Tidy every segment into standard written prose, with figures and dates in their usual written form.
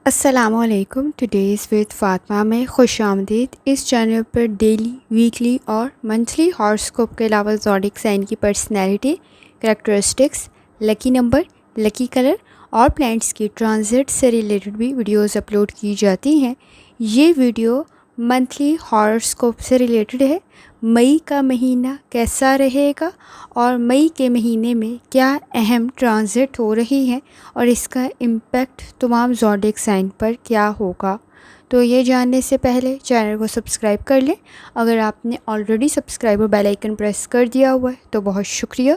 السلام علیکم. Today's with Fatima میں خوش آمدید. اس چینل پر ڈیلی، ویکلی اور منتھلی ہاراسکوپ کے علاوہ زوڈیک سائن کی پرسنالٹی، کریکٹرسٹکس، لکی نمبر، لکی کلر اور پلانٹس کی ٹرانزٹ سے ریلیٹڈ بھی ویڈیوز اپلوڈ کی جاتی ہیں. یہ ویڈیو منتھلی ہاراسکوپ سے ریلیٹڈ ہے. مئی کا مہینہ کیسا رہے گا اور مئی کے مہینے میں کیا اہم ٹرانزٹ ہو رہی ہیں اور اس کا امپیکٹ تمام زوڈیک سائن پر کیا ہوگا. تو یہ جاننے سے پہلے چینل کو سبسکرائب کر لیں. اگر آپ نے آلریڈی سبسکرائب اور بیل آئیکن پریس کر دیا ہوا ہے تو بہت شکریہ.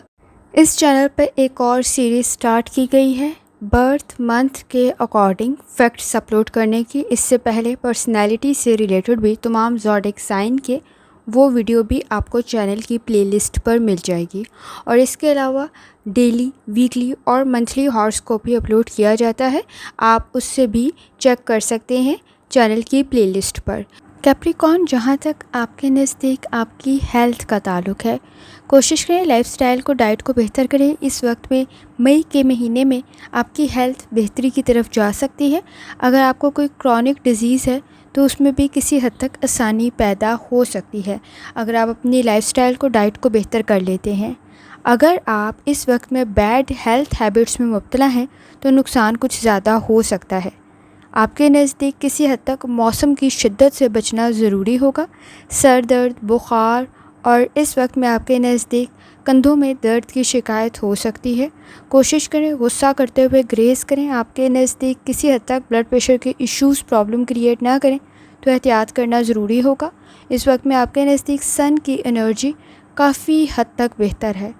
اس چینل پر ایک اور سیریز سٹارٹ کی گئی ہے برتھ منتھ کے اکارڈنگ فیکٹس اپلوڈ کرنے کی. اس سے پہلے پرسنالٹی سے ریلیٹڈ بھی تمام زوڈیک سائن کے وہ ویڈیو بھی آپ کو چینل کی پلے لسٹ پر مل جائے گی. اور اس کے علاوہ ڈیلی، ویکلی اور منتھلی ہاراسکوپ بھی اپلوڈ کیا جاتا ہے. آپ اس سے بھی چیک کر سکتے ہیں چینل کی پلے لسٹ پر. کیپریکارن، جہاں تک آپ کے نزدیک آپ کی ہیلتھ کا تعلق ہے، کوشش کریں لائف سٹائل کو، ڈائٹ کو بہتر کریں. اس وقت میں مئی کے مہینے میں آپ کی ہیلتھ بہتری کی طرف جا سکتی ہے. اگر آپ کو کوئی کرونک ڈیزیز ہے تو اس میں بھی کسی حد تک آسانی پیدا ہو سکتی ہے اگر آپ اپنی لائف سٹائل کو، ڈائٹ کو بہتر کر لیتے ہیں. اگر آپ اس وقت میں بیڈ ہیلتھ ہیبٹس میں مبتلا ہیں تو نقصان کچھ زیادہ ہو سکتا ہے. آپ کے نزدیک کسی حد تک موسم کی شدت سے بچنا ضروری ہوگا. سر درد، بخار اور اس وقت میں آپ کے نزدیک کندھوں میں درد کی شکایت ہو سکتی ہے. کوشش کریں غصہ کرتے ہوئے گریز کریں. آپ کے نزدیک کسی حد تک بلڈ پریشر کے ایشوز پرابلم کریٹ نہ کریں تو احتیاط کرنا ضروری ہوگا. اس وقت میں آپ کے نزدیک سن کی انرجی کافی حد تک بہتر ہے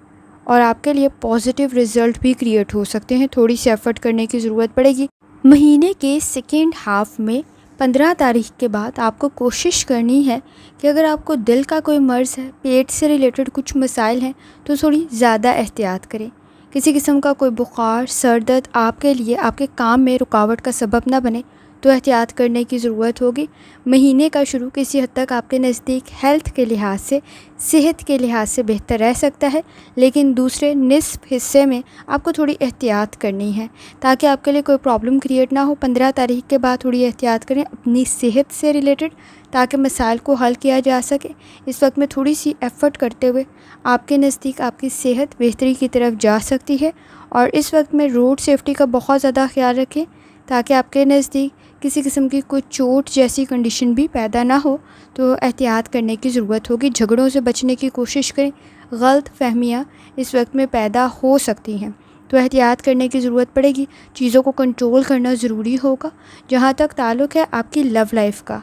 اور آپ کے لیے پازیٹیو رزلٹ بھی کریٹ ہو سکتے ہیں. تھوڑی سی ایفرٹ کرنے کی ضرورت پڑے گی. مہینے کے سیکنڈ ہاف میں 15 تاریخ کے بعد آپ کو کوشش کرنی ہے کہ اگر آپ کو دل کا کوئی مرض ہے، پیٹ سے ریلیٹڈ کچھ مسائل ہیں تو تھوڑی زیادہ احتیاط کریں. کسی قسم کا کوئی بخار، سر درد آپ کے لیے آپ کے کام میں رکاوٹ کا سبب نہ بنے تو احتیاط کرنے کی ضرورت ہوگی. مہینے کا شروع کسی حد تک آپ کے نزدیک ہیلتھ کے لحاظ سے، صحت کے لحاظ سے بہتر رہ سکتا ہے، لیکن دوسرے نصف حصے میں آپ کو تھوڑی احتیاط کرنی ہے تاکہ آپ کے لیے کوئی پرابلم کریٹ نہ ہو. 15 تاریخ کے بعد تھوڑی احتیاط کریں اپنی صحت سے ریلیٹڈ تاکہ مسائل کو حل کیا جا سکے. اس وقت میں تھوڑی سی ایفرٹ کرتے ہوئے آپ کے نزدیک آپ کی صحت بہتری کی طرف جا سکتی ہے. اور اس وقت میں روڈ سیفٹی کا بہت زیادہ خیال رکھیں تاکہ آپ کے نزدیک کسی قسم کی کوئی چوٹ جیسی کنڈیشن بھی پیدا نہ ہو. تو احتیاط کرنے کی ضرورت ہوگی. جھگڑوں سے بچنے کی کوشش کریں. غلط فہمیاں اس وقت میں پیدا ہو سکتی ہیں تو احتیاط کرنے کی ضرورت پڑے گی. چیزوں کو کنٹرول کرنا ضروری ہوگا. جہاں تک تعلق ہے آپ کی لو لائف کا،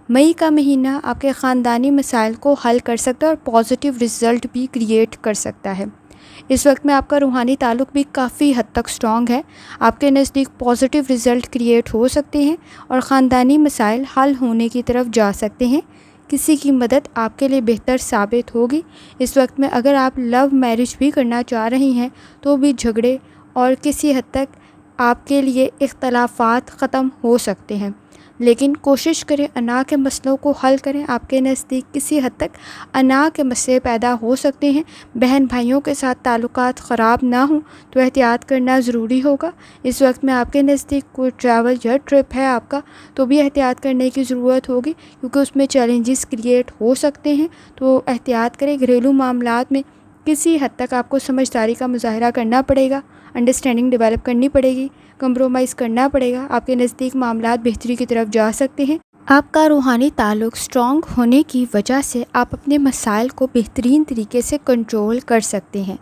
مئی کا مہینہ آپ کے خاندانی مسائل کو حل کر سکتا ہے اور پازیٹیو رزلٹ بھی کریٹ کر سکتا ہے. اس وقت میں آپ کا روحانی تعلق بھی کافی حد تک سٹرونگ ہے. آپ کے نزدیک پازیٹیو رزلٹ کریٹ ہو سکتے ہیں اور خاندانی مسائل حل ہونے کی طرف جا سکتے ہیں. کسی کی مدد آپ کے لیے بہتر ثابت ہوگی. اس وقت میں اگر آپ لو میرج بھی کرنا چاہ رہی ہیں تو بھی جھگڑے اور کسی حد تک آپ کے لیے اختلافات ختم ہو سکتے ہیں، لیکن کوشش کریں انا کے مسئلوں کو حل کریں. آپ کے نزدیک کسی حد تک انا کے مسئلے پیدا ہو سکتے ہیں. بہن بھائیوں کے ساتھ تعلقات خراب نہ ہوں تو احتیاط کرنا ضروری ہوگا. اس وقت میں آپ کے نزدیک کوئی ٹریول یا ٹرپ ہے آپ کا تو بھی احتیاط کرنے کی ضرورت ہوگی کیونکہ اس میں چیلنجز کریٹ ہو سکتے ہیں. تو احتیاط کریں. گھریلو معاملات میں کسی حد تک آپ کو سمجھداری کا مظاہرہ کرنا پڑے گا، انڈرسٹینڈنگ ڈیولپ کرنی پڑے گی، کمپرومائز کرنا پڑے گا. آپ کے نزدیک معاملات بہتری کی طرف جا سکتے ہیں. آپ کا روحانی تعلق سٹرونگ ہونے کی وجہ سے آپ اپنے مسائل کو بہترین طریقے سے کنٹرول کر سکتے ہیں.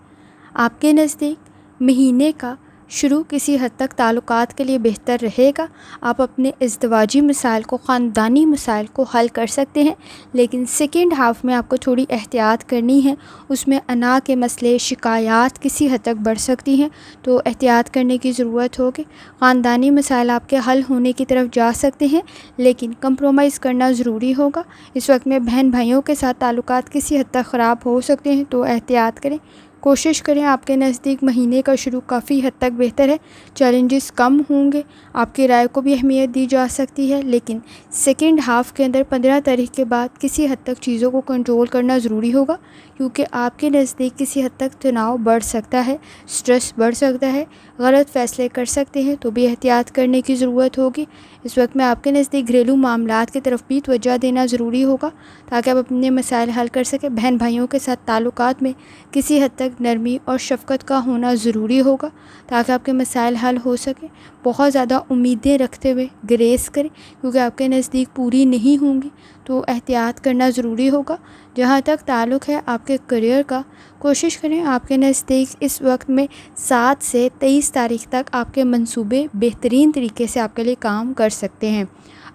آپ کے نزدیک مہینے کا شروع کسی حد تک تعلقات کے لیے بہتر رہے گا. آپ اپنے ازدواجی مسائل کو، خاندانی مسائل کو حل کر سکتے ہیں، لیکن سیکنڈ ہاف میں آپ کو تھوڑی احتیاط کرنی ہے. اس میں انا کے مسئلے، شکایات کسی حد تک بڑھ سکتی ہیں تو احتیاط کرنے کی ضرورت ہوگی. خاندانی مسائل آپ کے حل ہونے کی طرف جا سکتے ہیں لیکن کمپرومائز کرنا ضروری ہوگا. اس وقت میں بہن بھائیوں کے ساتھ تعلقات کسی حد تک خراب ہو سکتے ہیں تو احتیاط کریں. کوشش کریں آپ کے نزدیک مہینے کا شروع کافی حد تک بہتر ہے، چیلنجز کم ہوں گے، آپ کی رائے کو بھی اہمیت دی جا سکتی ہے، لیکن سیکنڈ ہاف کے اندر 15 تاریخ کے بعد کسی حد تک چیزوں کو کنٹرول کرنا ضروری ہوگا، کیونکہ آپ کے نزدیک کسی حد تک تناؤ بڑھ سکتا ہے، سٹریس بڑھ سکتا ہے، غلط فیصلے کر سکتے ہیں، تو بھی احتیاط کرنے کی ضرورت ہوگی۔ اس وقت میں آپ کے نزدیک گھریلو معاملات کی طرف بھی توجہ دینا ضروری ہوگا تاکہ آپ اپنے مسائل حل کر سکیں۔ بہن بھائیوں کے ساتھ تعلقات میں کسی حد تک نرمی اور شفقت کا ہونا ضروری ہوگا تاکہ آپ کے مسائل حل ہو سکیں۔ بہت زیادہ امیدیں رکھتے ہوئے گریز کریں، کیونکہ آپ کے نزدیک پوری نہیں ہوں گی، تو احتیاط کرنا ضروری ہوگا۔ جہاں تک تعلق ہے آپ کے کریئر کا، کوشش کریں آپ کے نزدیک اس وقت میں 7 سے 23 تاریخ تک آپ کے منصوبے بہترین طریقے سے آپ کے لیے کام کر سکتے ہیں۔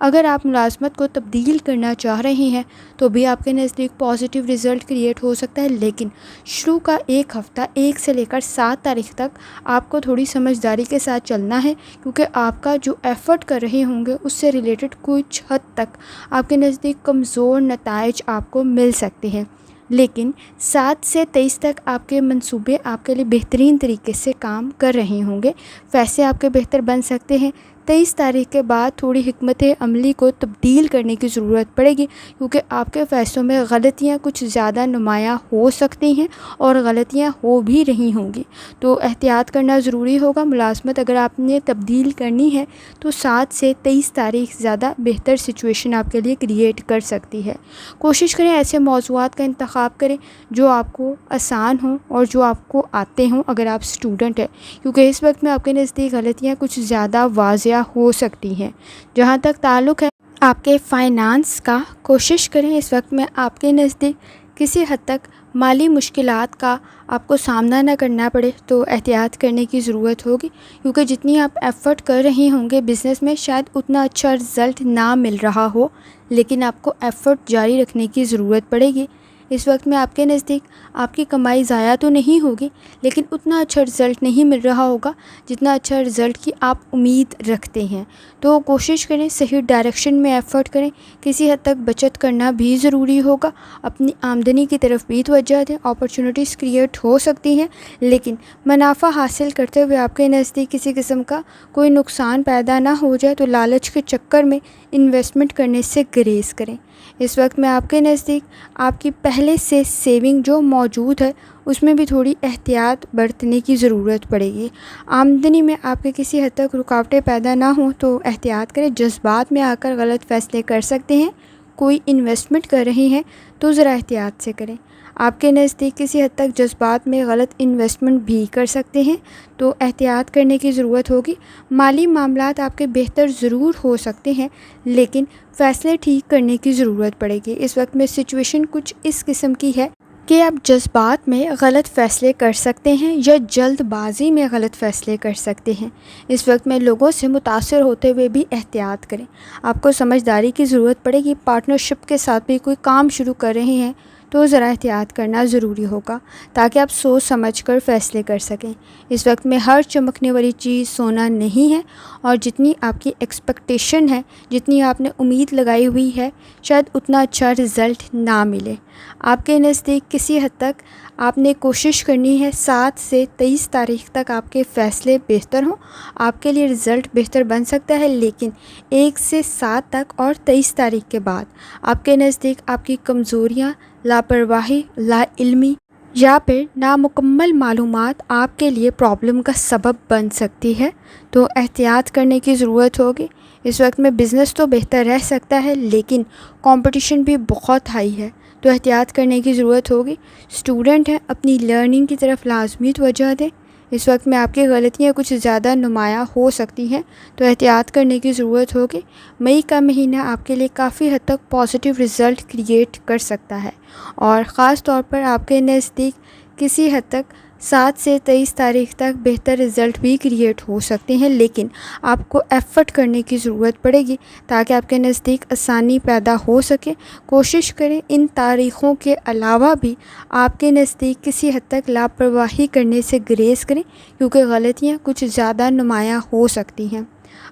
اگر آپ ملازمت کو تبدیل کرنا چاہ رہے ہیں تو بھی آپ کے نزدیک پازیٹیو رزلٹ کریٹ ہو سکتا ہے، لیکن شروع کا ایک ہفتہ 1 سے لے کر 7 تاریخ تک آپ کو تھوڑی سمجھداری کے ساتھ چلنا ہے، کیونکہ آپ کا جو ایفرٹ کر رہے ہوں گے اس سے ریلیٹڈ کچھ حد تک آپ کے نزدیک کمزور نتائج آپ کو مل سکتے ہیں، لیکن 7 سے 23 تک آپ کے منصوبے آپ کے لیے بہترین طریقے سے کام کر رہے ہوں گے، فیصلے آپ کے بہتر بن سکتے ہیں۔ 23 تاریخ کے بعد تھوڑی حکمت عملی کو تبدیل کرنے کی ضرورت پڑے گی، کیونکہ آپ کے فیصلوں میں غلطیاں کچھ زیادہ نمایاں ہو سکتی ہیں اور غلطیاں ہو بھی رہی ہوں گی، تو احتیاط کرنا ضروری ہوگا۔ ملازمت اگر آپ نے تبدیل کرنی ہے تو 7 سے 23 تاریخ زیادہ بہتر سچویشن آپ کے لیے کریٹ کر سکتی ہے۔ کوشش کریں ایسے موضوعات کا انتخاب کریں جو آپ کو آسان ہوں اور جو آپ کو آتے ہوں اگر آپ اسٹوڈنٹ ہیں، کیونکہ اس وقت میں آپ کے نزدیک غلطیاں کچھ زیادہ واضح ہو سکتی ہیں۔ جہاں تک تعلق ہے آپ کے فائنانس کا، کوشش کریں اس وقت میں آپ کے نزدیک کسی حد تک مالی مشکلات کا آپ کو سامنا نہ کرنا پڑے، تو احتیاط کرنے کی ضرورت ہوگی، کیونکہ جتنی آپ ایفرٹ کر رہے ہوں گے بزنس میں شاید اتنا اچھا رزلٹ نہ مل رہا ہو، لیکن آپ کو ایفرٹ جاری رکھنے کی ضرورت پڑے گی۔ اس وقت میں آپ کے نزدیک آپ کی کمائی ضائع تو نہیں ہوگی، لیکن اتنا اچھا رزلٹ نہیں مل رہا ہوگا جتنا اچھا رزلٹ کی آپ امید رکھتے ہیں، تو کوشش کریں صحیح ڈائریکشن میں ایفرٹ کریں۔ کسی حد تک بچت کرنا بھی ضروری ہوگا، اپنی آمدنی کی طرف بھی توجہ دیں۔ اپرچونٹیز کریٹ ہو سکتی ہیں، لیکن منافع حاصل کرتے ہوئے آپ کے نزدیک کسی قسم کا کوئی نقصان پیدا نہ ہو جائے، تو لالچ کے چکر میں انویسٹمنٹ کرنے سے گریز کریں۔ اس وقت میں آپ کے نزدیک آپ کی پہلے سے سیونگ جو موجود ہے اس میں بھی تھوڑی احتیاط برتنے کی ضرورت پڑے گی۔ آمدنی میں آپ کے کسی حد تک رکاوٹیں پیدا نہ ہوں تو احتیاط کریں، جذبات میں آ کر غلط فیصلے کر سکتے ہیں۔ کوئی انویسٹمنٹ کر رہے ہیں تو ذرا احتیاط سے کریں، آپ کے نزدیک کسی حد تک جذبات میں غلط انویسٹمنٹ بھی کر سکتے ہیں، تو احتیاط کرنے کی ضرورت ہوگی۔ مالی معاملات آپ کے بہتر ضرور ہو سکتے ہیں، لیکن فیصلے ٹھیک کرنے کی ضرورت پڑے گی۔ اس وقت میں سچویشن کچھ اس قسم کی ہے کہ آپ جذبات میں غلط فیصلے کر سکتے ہیں یا جلد بازی میں غلط فیصلے کر سکتے ہیں۔ اس وقت میں لوگوں سے متاثر ہوتے ہوئے بھی احتیاط کریں، آپ کو سمجھداری کی ضرورت پڑے گی۔ پارٹنرشپ کے ساتھ بھی کوئی کام شروع کر رہے ہیں تو ذرا احتیاط کرنا ضروری ہوگا تاکہ آپ سوچ سمجھ کر فیصلے کر سکیں۔ اس وقت میں ہر چمکنے والی چیز سونا نہیں ہے، اور جتنی آپ کی ایکسپیکٹیشن ہے، جتنی آپ نے امید لگائی ہوئی ہے، شاید اتنا اچھا رزلٹ نہ ملے۔ آپ کے نزدیک کسی حد تک آپ نے کوشش کرنی ہے 7 سے 23 تاریخ تک آپ کے فیصلے بہتر ہوں، آپ کے لیے رزلٹ بہتر بن سکتا ہے، لیکن 1 سے 7 تک اور 23 تاریخ کے بعد آپ کے نزدیک آپ کی کمزوریاں، لاپرواہی، لا علمی یا پھر نامکمل معلومات آپ کے لیے پرابلم کا سبب بن سکتی ہے، تو احتیاط کرنے کی ضرورت ہوگی۔ اس وقت میں بزنس تو بہتر رہ سکتا ہے، لیکن کمپٹیشن بھی بہت ہائی ہے، تو احتیاط کرنے کی ضرورت ہوگی۔ اسٹوڈنٹ ہیں، اپنی لرننگ کی طرف لازمی توجہ دیں۔ اس وقت میں آپ کی غلطیاں کچھ زیادہ نمایاں ہو سکتی ہیں، تو احتیاط کرنے کی ضرورت ہوگی۔ مئی کا مہینہ آپ کے لیے کافی حد تک پازیٹیو رزلٹ کریٹ کر سکتا ہے، اور خاص طور پر آپ کے نزدیک کسی حد تک 7 سے 23 تاریخ تک بہتر رزلٹ بھی کریٹ ہو سکتے ہیں، لیکن آپ کو ایفرٹ کرنے کی ضرورت پڑے گی تاکہ آپ کے نزدیک آسانی پیدا ہو سکے۔ کوشش کریں ان تاریخوں کے علاوہ بھی آپ کے نزدیک کسی حد تک لاپرواہی کرنے سے گریز کریں، کیونکہ غلطیاں کچھ زیادہ نمایاں ہو سکتی ہیں۔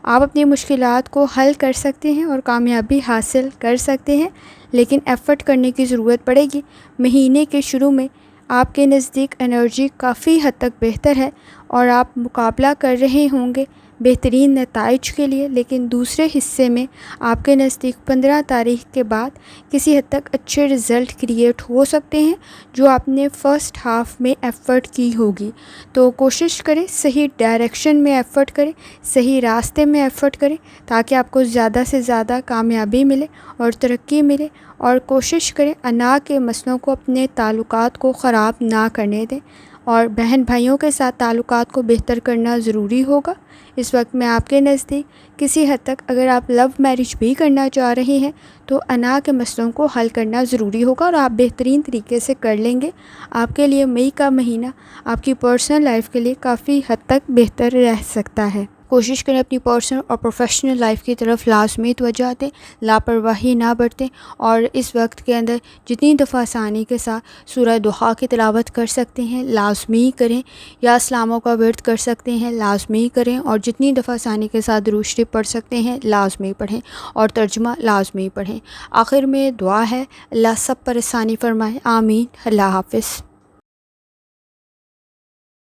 آپ اپنی مشکلات کو حل کر سکتے ہیں اور کامیابی حاصل کر سکتے ہیں، لیکن ایفرٹ کرنے کی ضرورت پڑے گی۔ مہینے کے شروع میں آپ کے نزدیک انرجی کافی حد تک بہتر ہے اور آپ مقابلہ کر رہے ہوں گے بہترین نتائج کے لیے، لیکن دوسرے حصے میں آپ کے نزدیک 15 تاریخ کے بعد کسی حد تک اچھے رزلٹ کریٹ ہو سکتے ہیں جو آپ نے فرسٹ ہاف میں ایفرٹ کی ہوگی۔ تو کوشش کریں صحیح ڈائریکشن میں ایفرٹ کریں، صحیح راستے میں ایفرٹ کریں تاکہ آپ کو زیادہ سے زیادہ کامیابی ملے اور ترقی ملے، اور کوشش کریں انا کے مسئلوں کو، اپنے تعلقات کو خراب نہ کرنے دیں، اور بہن بھائیوں کے ساتھ تعلقات کو بہتر کرنا ضروری ہوگا۔ اس وقت میں آپ کے نزدیک کسی حد تک اگر آپ لو میرج بھی کرنا چاہ رہے ہیں تو انا کے مسئلوں کو حل کرنا ضروری ہوگا، اور آپ بہترین طریقے سے کر لیں گے۔ آپ کے لیے مئی کا مہینہ آپ کی پرسنل لائف کے لیے کافی حد تک بہتر رہ سکتا ہے۔ کوشش کریں اپنی پرسنل اور پروفیشنل لائف کی طرف لازمی توجہ دیں، لاپرواہی نہ برتیں، اور اس وقت کے اندر جتنی دفعہ آسانی کے ساتھ سورہ ضحیٰ کی تلاوت کر سکتے ہیں لازمی کریں، یا اسلاموں کا ورد کر سکتے ہیں لازمی کریں، اور جتنی دفعہ آسانی کے ساتھ درود شریف پڑھ سکتے ہیں لازمی پڑھیں، اور ترجمہ لازمی پڑھیں۔ آخر میں دعا ہے، اللہ سب پر آسانی فرمائے، آمین۔ اللہ حافظ۔